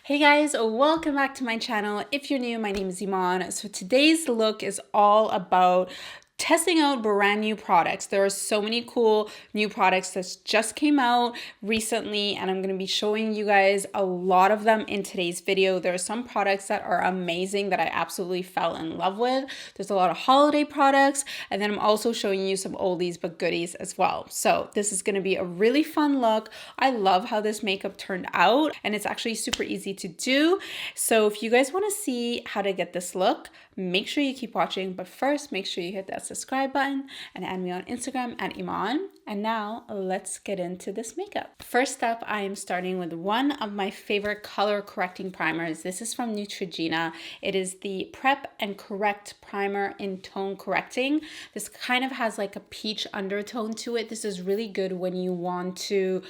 Hey guys, welcome back to my channel. If you're new, my name is Eman. So today's look is all about testing out brand new products. There are so many cool new products that just came out recently, and I'm going to be showing you guys a lot of them in today's video. There are some products that are amazing that I absolutely fell in love with. There's a lot of holiday products, and then I'm also showing you some oldies but goodies as well. So this is going to be a really fun look. I love how this makeup turned out, and it's actually super easy to do. So if you guys want to see how to get this look, make sure you keep watching. But first, make sure you hit that subscribe button and add me on Instagram at Eman. And now let's get into this makeup. First up, I am starting with one of my favorite color correcting primers. This is from Neutrogena. It is the Prep and Correct Primer in Tone Correcting. This kind of has like a peach undertone to it. This is really good when you want to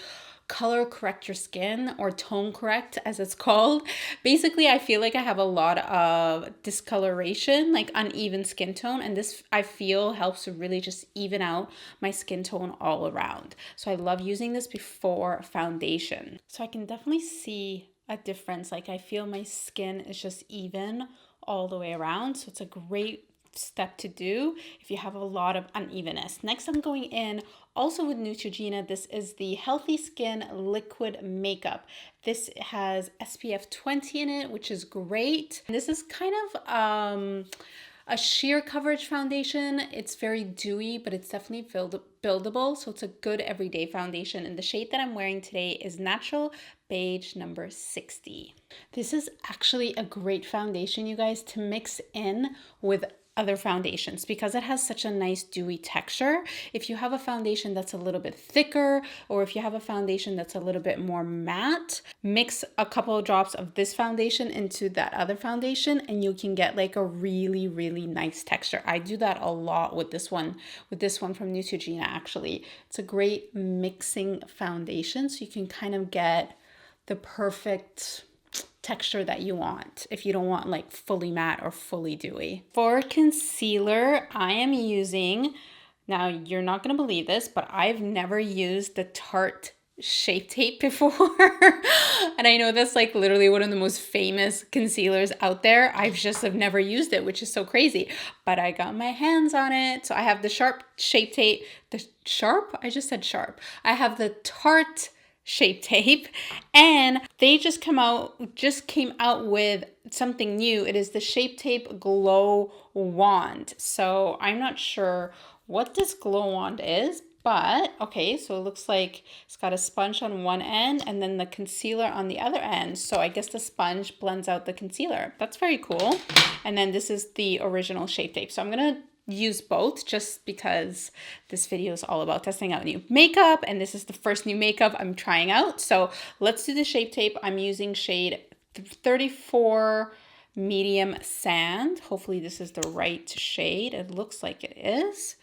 color correct your skin, or tone correct as it's called. Basically, I feel like I have a lot of discoloration, like uneven skin tone, and this I feel helps to really just even out my skin tone all around. So I love using this before foundation. So I can definitely see a difference. Like I feel my skin is just even all the way around. So it's a great step to do if you have a lot of unevenness. Next, I'm going in also with Neutrogena. This is the Healthy Skin Liquid Makeup. This has SPF 20 in it, which is great. And this is kind of a sheer coverage foundation. It's very dewy, but it's definitely buildable. So it's a good everyday foundation. And the shade that I'm wearing today is Natural Beige number 60. This is actually a great foundation, you guys, to mix in with other foundations because it has such a nice dewy texture. If you have a foundation that's a little bit thicker, or if you have a foundation that's a little bit more matte, mix a couple of drops of this foundation into that other foundation and you can get like a really, really nice texture. I do that a lot with this one from Neutrogena actually. It's a great mixing foundation, so you can kind of get the perfect texture that you want if you don't want like fully matte or fully dewy. For concealer, I am using, now you're not going to believe this, but I've never used the Tarte Shape Tape before. And I know that's like literally one of the most famous concealers out there. Have never used it, which is so crazy. But I got my hands on it. So I have the Sharp Shape Tape. The Sharp? I just said Sharp. I have the Tarte Shape Tape, and they just came out with something new. It is the Shape Tape Glow Wand. So I'm not sure what this glow wand is, but okay, so it looks like it's got a sponge on one end and then the concealer on the other end. So I guess the sponge blends out the concealer. That's very cool. And then this is the original Shape Tape. So I'm gonna use both just because this video is all about testing out new makeup, and this is the first new makeup I'm trying out. So let's do the Shape Tape. I'm using shade 34 Medium Sand. Hopefully this is the right shade. It looks like it is.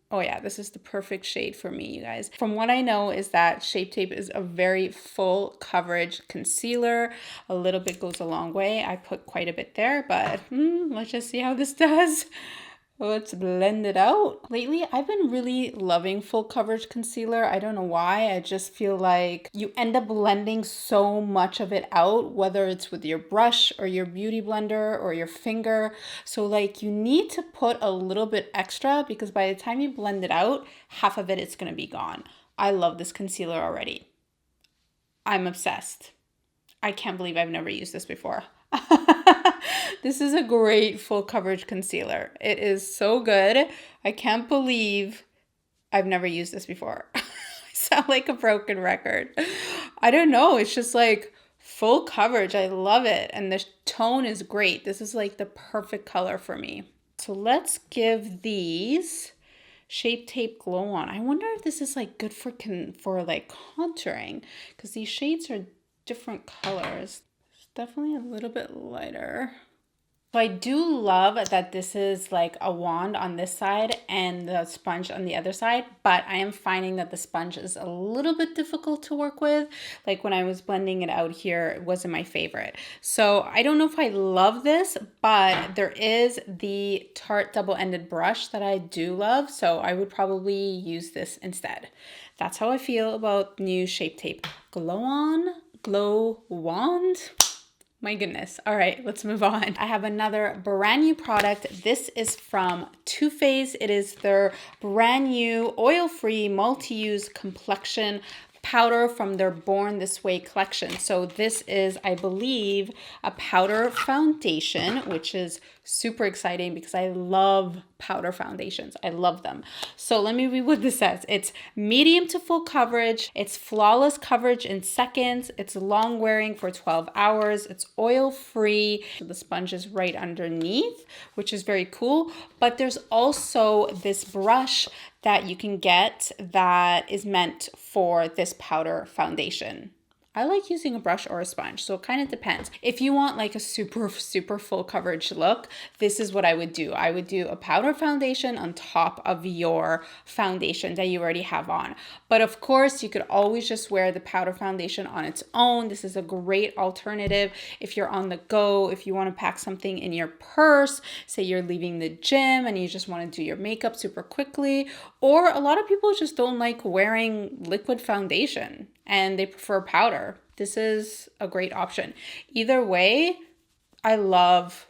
Oh yeah, this is the perfect shade for me, you guys. From what I know is that Shape Tape is a very full coverage concealer. A little bit goes a long way. I put quite a bit there, but let's just see how this does. Let's blend it out. Lately, I've been really loving full coverage concealer. I don't know why. I just feel like you end up blending so much of it out, whether it's with your brush or your beauty blender or your finger. So like you need to put a little bit extra because by the time you blend it out, half of it is going to be gone. I love this concealer already. I'm obsessed. I can't believe I've never used this before. This is a great full coverage concealer. It is so good. I can't believe I've never used this before. I sound like a broken record. I don't know. It's just like full coverage. I love it. And the tone is great. This is like the perfect color for me. So let's give these Shape Tape Glow On. I wonder if this is like good for like contouring, because these shades are different colors. It's definitely a little bit lighter. So I do love that this is like a wand on this side and the sponge on the other side, but I am finding that the sponge is a little bit difficult to work with. Like when I was blending it out here, it wasn't my favorite. So I don't know if I love this, but there is the Tarte double-ended brush that I do love, so I would probably use this instead. That's how I feel about new Shape Tape Glow On glow wand. My goodness. All right, let's move on. I have another brand new product. This is from Too Faced. It is their brand new oil-free multi-use complexion powder from their Born This Way collection. So this is, I believe, a powder foundation, which is super exciting because I love powder foundations. I love them. So let me read what this says. It's medium to full coverage. It's flawless coverage in seconds. It's long wearing for 12 hours. It's oil free. The sponge is right underneath, which is very cool. But there's also this brush that you can get that is meant for this powder foundation. I like using a brush or a sponge, so it kind of depends. If you want like a super full coverage look, this is what I would do. I would do a powder foundation on top of your foundation that you already have on. But of course, you could always just wear the powder foundation on its own. This is a great alternative if you're on the go, if you want to pack something in your purse, say you're leaving the gym and you just want to do your makeup super quickly, or a lot of people just don't like wearing liquid foundation and they prefer powder. This is a great option. Either way, I love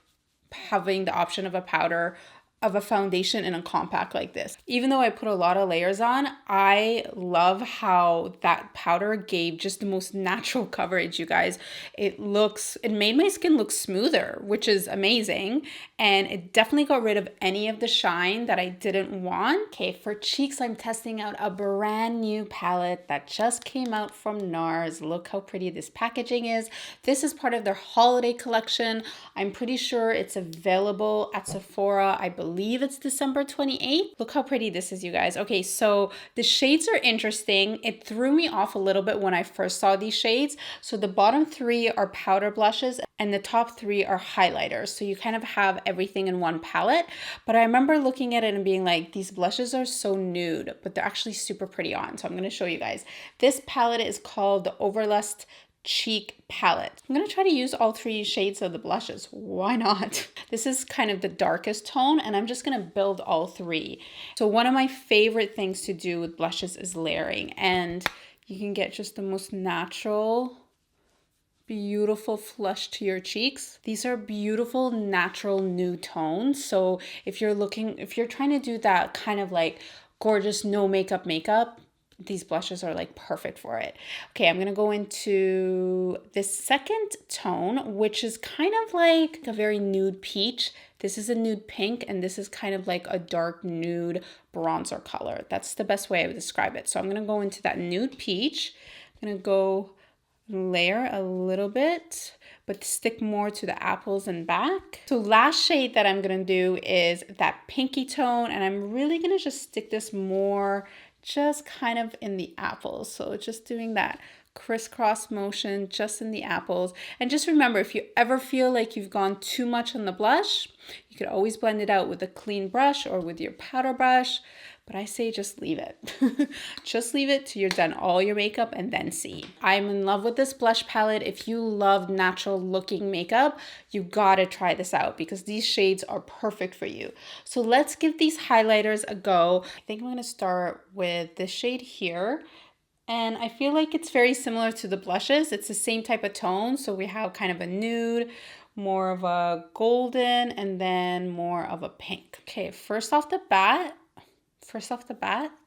having the option of a powder, of a foundation in a compact like this. Even though I put a lot of layers on, I love how that powder gave just the most natural coverage, you guys. It made my skin look smoother, which is amazing. And it definitely got rid of any of the shine that I didn't want. Okay, for cheeks, I'm testing out a brand new palette that just came out from NARS. Look how pretty this packaging is. This is part of their holiday collection. I'm pretty sure it's available at Sephora. I believe it's December 28th. Look how pretty this is, you guys. Okay, so the shades are interesting. It threw me off a little bit when I first saw these shades. So the bottom three are powder blushes and the top three are highlighters. So you kind of have everything in one palette. But I remember looking at it and being like, these blushes are so nude, but they're actually super pretty on. So I'm going to show you guys. This palette is called the Overlust Cheek Palette. I'm going to try to use all three shades of the blushes. Why not? This is kind of the darkest tone and I'm just going to build all three. So one of my favorite things to do with blushes is layering, and you can get just the most natural, beautiful flush to your cheeks. These are beautiful, natural nude tones. So if you're trying to do that kind of like gorgeous no makeup, these blushes are like perfect for it. Okay, I'm going to go into this second tone, which is kind of like a very nude peach. This is a nude pink, and this is kind of like a dark nude bronzer color. That's the best way I would describe it. So I'm going to go into that nude peach. I'm going to go layer a little bit, but stick more to the apples and back. So last shade that I'm going to do is that pinky tone, and I'm really going to just stick this more just kind of in the apples. So just doing that crisscross motion just in the apples. And just remember, if you ever feel like you've gone too much on the blush, you could always blend it out with a clean brush or with your powder brush. But I say just leave it. Just leave it till you're done all your makeup and then see. I'm in love with this blush palette. If you love natural looking makeup, you gotta try this out because these shades are perfect for you. So let's give these highlighters a go. I think I'm gonna start with this shade here. And I feel like it's very similar to the blushes. It's the same type of tone. So we have kind of a nude, more of a golden, and then more of a pink. Okay, first off the bat,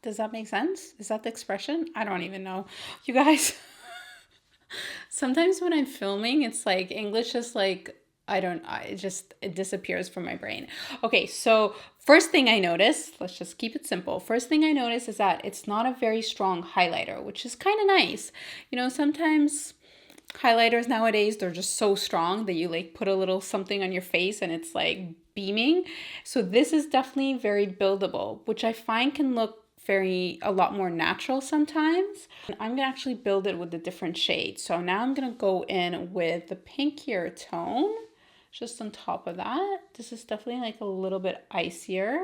does that make sense? Is that the expression? I don't even know. You guys, sometimes when I'm filming, it's like English is like, it disappears from my brain. Okay, so first thing I noticed, let's just keep it simple. First thing I noticed is that it's not a very strong highlighter, which is kind of nice. You know, sometimes highlighters nowadays, they're just so strong that you like put a little something on your face and it's like beaming. So this is definitely very buildable, which I find can look a lot more natural sometimes. And I'm gonna actually build it with a different shade. So now I'm gonna go in with the pinkier tone, just on top of that. This is definitely like a little bit icier,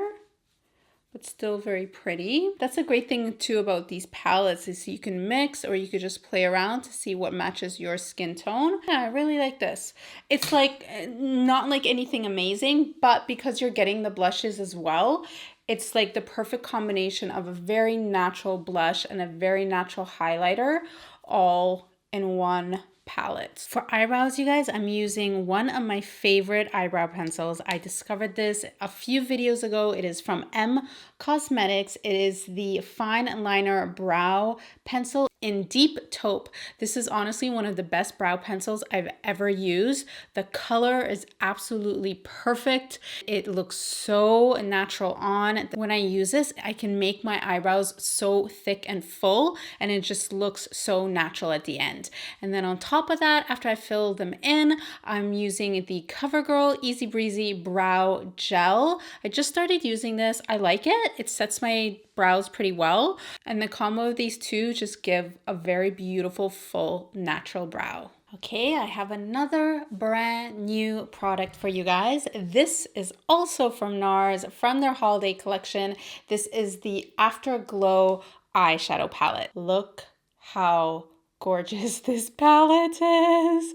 but still very pretty. That's a great thing too about these palettes is you can mix or you could just play around to see what matches your skin tone. Yeah, I really like this. It's like not like anything amazing, but because you're getting the blushes as well, it's like the perfect combination of a very natural blush and a very natural highlighter all in one palettes. For eyebrows, you guys, I'm using one of my favorite eyebrow pencils. I discovered this a few videos ago. It is from M Cosmetics. It is the Fine Liner Brow Pencil in Deep Taupe. This is honestly one of the best brow pencils I've ever used. The color is absolutely perfect. It looks so natural on. When I use this, I can make my eyebrows so thick and full, and it just looks so natural at the end. And then on top of that, after I fill them in, I'm using the CoverGirl Easy Breezy Brow Gel. I just started using this. I like it. It sets my brows pretty well, and the combo of these two just give a very beautiful, full, natural brow. Okay, I have another brand new product for you guys. This is also from NARS, from their holiday collection. This is the Afterglow eyeshadow palette. Look how gorgeous this palette is.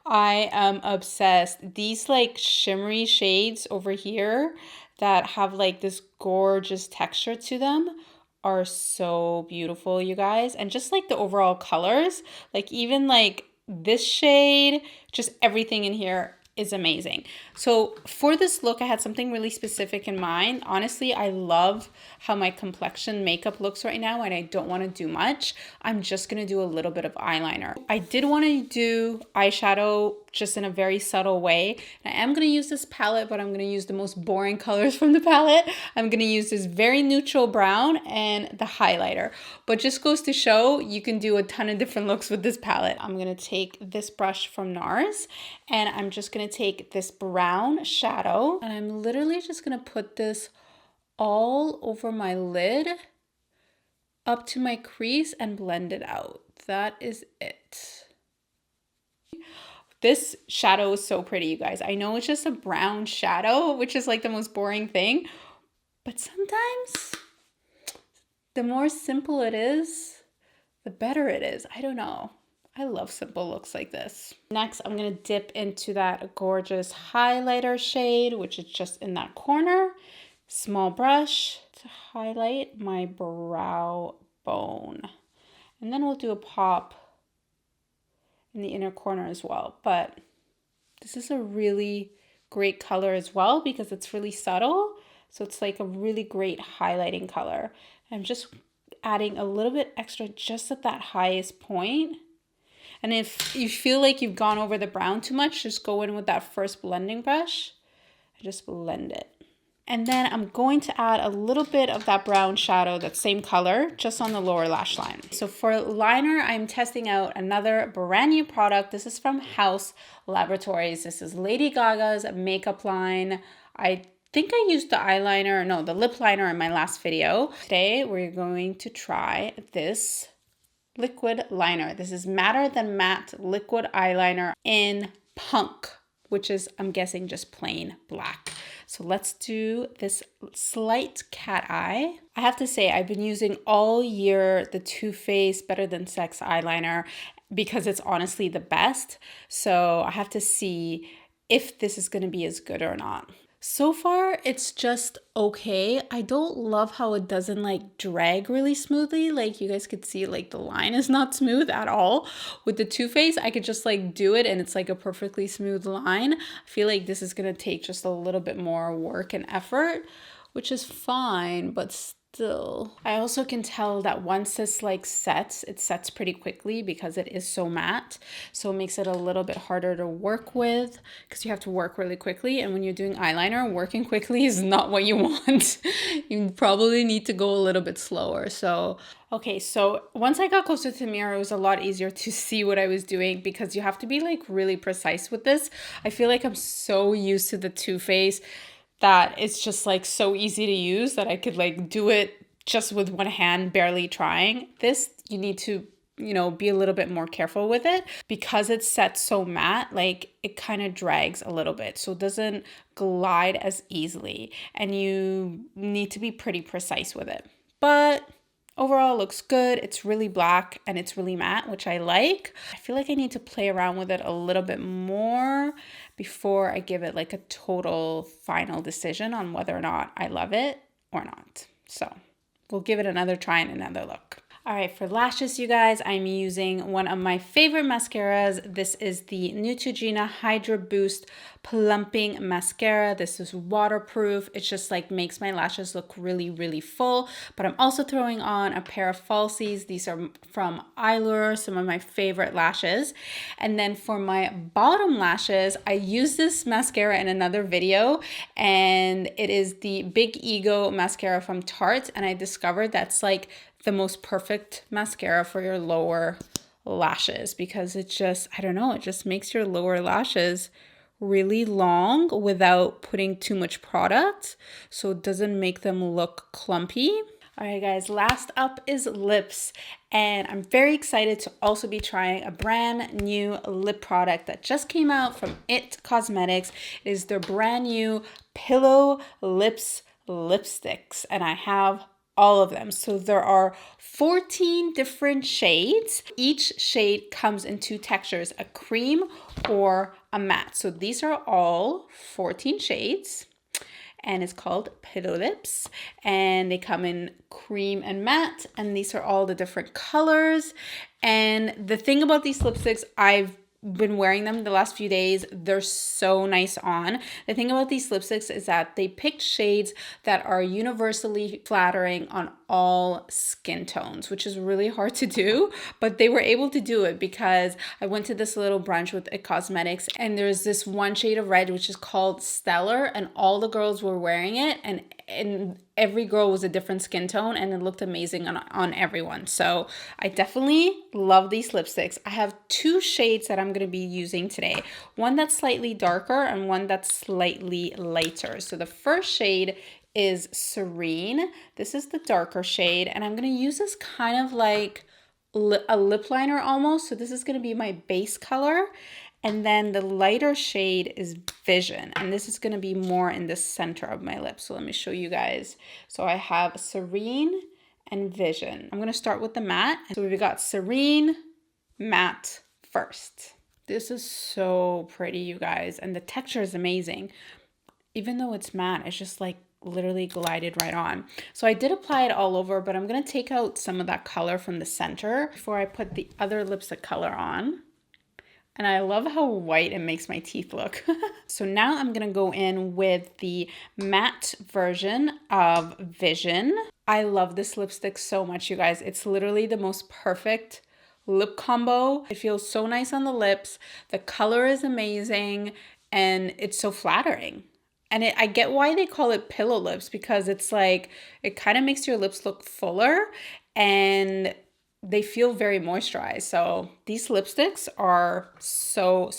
I am obsessed. These like shimmery shades over here that have like this gorgeous texture to them are so beautiful, you guys. And just like the overall colors, like even like this shade, just everything in here is amazing. So for this look, I had something really specific in mind. Honestly, I love how my complexion makeup looks right now, and I don't want to do much. I'm just going to do a little bit of eyeliner. I did want to do eyeshadow just in a very subtle way. And I am going to use this palette, but I'm going to use the most boring colors from the palette. I'm going to use this very neutral brown and the highlighter. But just goes to show you can do a ton of different looks with this palette. I'm going to take this brush from NARS, and I'm just going to take this brown shadow, and I'm literally just going to put this all over my lid up to my crease and blend it out. That is it. This shadow is so pretty, you guys. I know it's just a brown shadow, which is like the most boring thing, but sometimes the more simple it is, the better it is. I don't know. I love simple looks like this. Next, I'm gonna dip into that gorgeous highlighter shade, which is just in that corner. Small brush to highlight my brow bone. And then we'll do a pop in the inner corner as well. But this is a really great color as well because it's really subtle. So it's like a really great highlighting color. I'm just adding a little bit extra just at that highest point. And if you feel like you've gone over the brown too much, just go in with that first blending brush and just blend it. And then I'm going to add a little bit of that brown shadow, that same color, just on the lower lash line. So for liner, I'm testing out another brand new product. This is from House Laboratories. This is Lady Gaga's makeup line. I think I used the lip liner in my last video. Today, we're going to try this liquid liner. This is Matter Than Matte liquid eyeliner in Punk, which is, I'm guessing, just plain black. So let's do this slight cat eye. I have to say, I've been using all year the Too Faced Better Than Sex eyeliner because it's honestly the best. So I have to see if this is going to be as good or not. So far, it's just okay. I don't love how it doesn't like drag really smoothly. Like you guys could see like the line is not smooth at all. With the Too Faced, I could just like do it and it's like a perfectly smooth line. I feel like this is gonna take just a little bit more work and effort, which is fine, but still. I also can tell that once this like sets, it sets pretty quickly because it is so matte. So it makes it a little bit harder to work with because you have to work really quickly. And when you're doing eyeliner, working quickly is not what you want. You probably need to go a little bit slower. So, okay, so once I got closer to the mirror, it was a lot easier to see what I was doing because you have to be like really precise with this. I feel like I'm so used to the Too Faced that it's just like so easy to use that I could like do it just with one hand, barely trying. This, you need to, be a little bit more careful with it because it's set so matte, like it kind of drags a little bit. So it doesn't glide as easily and you need to be pretty precise with it. But overall, it looks good. It's really black and it's really matte, which I like. I feel like I need to play around with it a little bit more before I give it like a total final decision on whether or not I love it or not. So we'll give it another try and another look. All right, for lashes, you guys, I'm using one of my favorite mascaras. This is the Neutrogena Hydra Boost Plumping Mascara. This is waterproof. It just like makes my lashes look really, really full. But I'm also throwing on a pair of falsies. These are from Eyeliner, some of my favorite lashes. And then for my bottom lashes, I used this mascara in another video, and it is the Big Ego mascara from Tarte. And I discovered that's like the most perfect mascara for your lower lashes because it just, I don't know, it just makes your lower lashes really long without putting too much product, so it doesn't make them look clumpy. All right, guys, last up is lips, and I'm very excited to also be trying a brand new lip product that just came out from It Cosmetics. It is their brand new Pillow Lips lipsticks, and I have all of them. So there are 14 different shades. Each shade comes in two textures, a cream or a matte. So these are all 14 shades, and it's called Pillow Lips, and they come in cream and matte, and these are all the different colors. And the thing about these lipsticks, I've been wearing them the last few days. They're so nice on. The thing about these lipsticks is that they picked shades that are universally flattering on all skin tones, which is really hard to do, but they were able to do it because I went to this little brunch with It Cosmetics, and there's this one shade of red which is called Stellar, and all the girls were wearing it, and every girl was a different skin tone, and it looked amazing on everyone. So I definitely love these lipsticks. I have two shades that I'm going to be using today. One that's slightly darker and one that's slightly lighter. So the first shade is Serene. This is the darker shade, and I'm going to use this kind of like a lip liner almost. So this is going to be my base color. And then the lighter shade is Vision, and this is going to be more in the center of my lips. So let me show you guys. So I have Serene and Vision. I'm going to start with the matte. So we've got Serene, matte first. This is so pretty, you guys, and the texture is amazing. Even though it's matte, it's just like literally glided right on. So I did apply it all over, but I'm going to take out some of that color from the center before I put the other lipstick color on. And I love how white it makes my teeth look. So now I'm going to go in with the matte version of Vision. I love this lipstick so much, you guys. It's literally the most perfect lip combo. It feels so nice on the lips. The color is amazing, and it's so flattering. And I get why they call it pillow lips, because it's like, it kind of makes your lips look fuller, and they feel very moisturized. So these lipsticks are so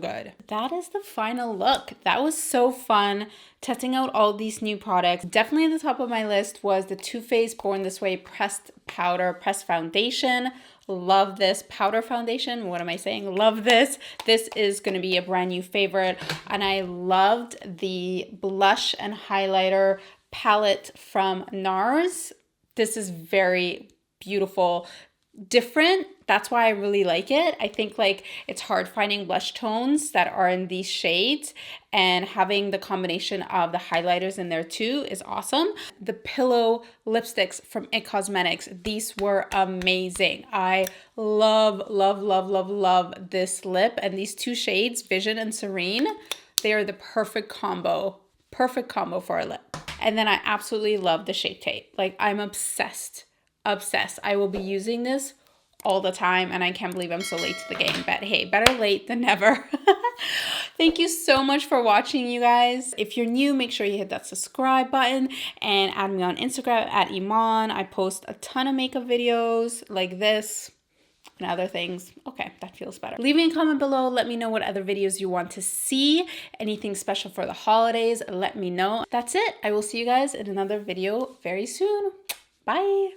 good. That is the final look. That was so fun testing out all these new products. Definitely at the top of my list was the Too Faced Born This Way pressed foundation. Love this powder foundation. What am I saying? Love this. This is going to be a brand new favorite. And I loved the blush and highlighter palette from NARS. This is very beautiful, different. That's why I really like it. I think like it's hard finding blush tones that are in these shades, and having the combination of the highlighters in there too is awesome. The Pillow lipsticks from It Cosmetics, these were amazing. I love this lip, and these two shades, Vision and Serene, they are the perfect combo for a lip. And then I absolutely love the Shape Tape. Like, I'm obsessed. I will be using this all the time, and I can't believe I'm so late to the game, but hey, better late than never. Thank you so much for watching, you guys. If you're new, make sure you hit that subscribe button and add me on Instagram at Eman. I post a ton of makeup videos like this and other things. Okay, that feels better. Leave me a comment below. Let me know what other videos you want to see. Anything special for the holidays, let me know. That's it. I will see you guys in another video very soon. Bye.